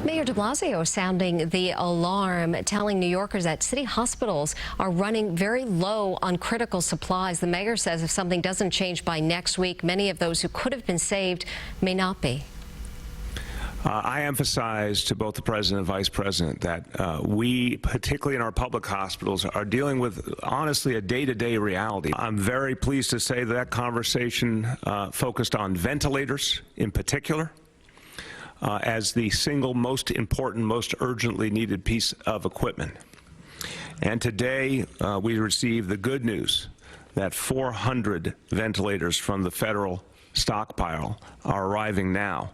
Mayor de Blasio sounding the alarm, telling New Yorkers that city hospitals are running very low on critical supplies. The mayor says if something doesn't change by next week, many of those who could have been saved may not be. I emphasize to both the president and vice president that we, particularly in our public hospitals, are dealing with, honestly, a day-to-day reality. I'm very pleased to say that conversation focused on ventilators in particular as the single most important, most urgently needed piece of equipment. And today we received the good news that 400 ventilators from the federal stockpile are arriving now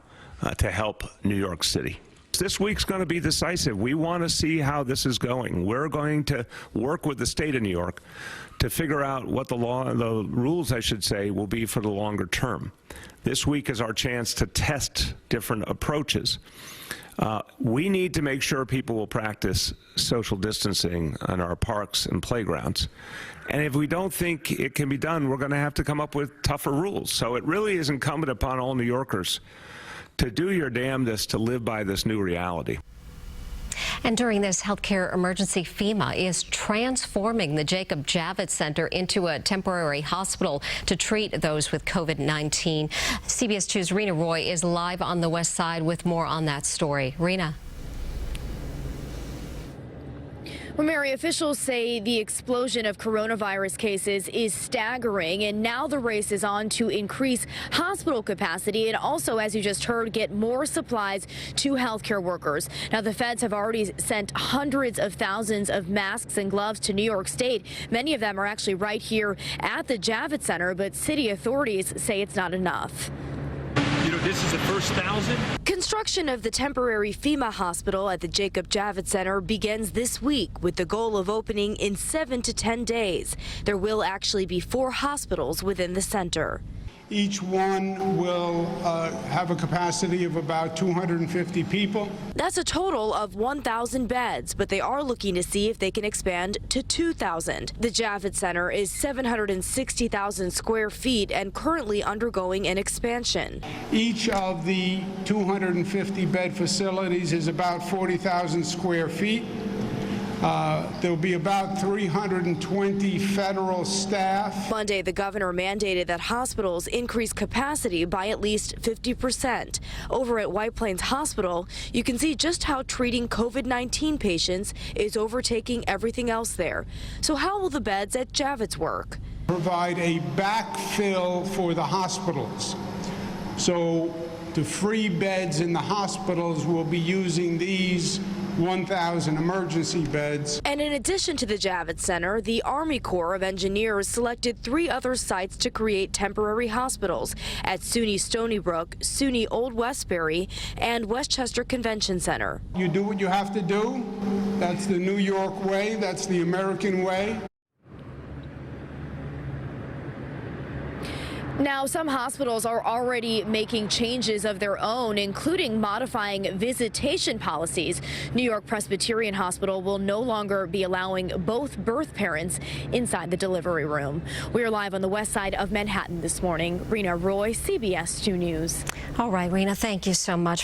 to help New York City. This week's going to be decisive. We want to see how this is going. We're going to work with the state of New York to figure out what the rules, I should say, will be for the longer term. This week is our chance to test different approaches. We need to make sure people will practice social distancing in our parks and playgrounds. And if we don't think it can be done, we're going to have to come up with tougher rules. So it really is incumbent upon all New Yorkers to do your damnedest to live by this new reality. And during this healthcare emergency, FEMA is transforming the Jacob Javits Center into a temporary hospital to treat those with COVID-19. CBS 2's Reena Roy is live on the west side with more on that story. Reena. Well, Mary, officials say the explosion of coronavirus cases is staggering, and now the race is on to increase hospital capacity and also, as you just heard, get more supplies to healthcare workers. Now, the feds have already sent hundreds of thousands of masks and gloves to New York State. Many of them are actually right here at the Javits Center, but city authorities say it's not enough. You know, this is the first 1,000. Construction of the temporary FEMA hospital at the Jacob Javits Center begins this week with the goal of opening in 7 to 10 days. There will actually be 4 hospitals within the center. Each one will have a capacity of about 250 people. That's a total of 1,000 beds, but they are looking to see if they can expand to 2,000. The Javits Center is 760,000 square feet and currently undergoing an expansion. Each of the 250 bed facilities is about 40,000 square feet. There will be about 320 federal staff. Monday, the governor mandated that hospitals increase capacity by at least 50%. Over at White Plains Hospital, you can see just how treating COVID-19 patients is overtaking everything else there. So how will the beds at Javits work? Provide a backfill for the hospitals. So the free beds in the hospitals will be using these 1,000 emergency beds. And in addition to the Javits Center, the Army Corps of Engineers selected 3 other sites to create temporary hospitals at SUNY Stony Brook, SUNY Old Westbury, and Westchester Convention Center. You do what you have to do. That's the New York way. That's the American way. Now, some hospitals are already making changes of their own, including modifying visitation policies. New York Presbyterian Hospital will no longer be allowing both birth parents inside the delivery room. We are live on the west side of Manhattan this morning. Reena Roy, CBS 2 News. All right, Reena, thank you so much.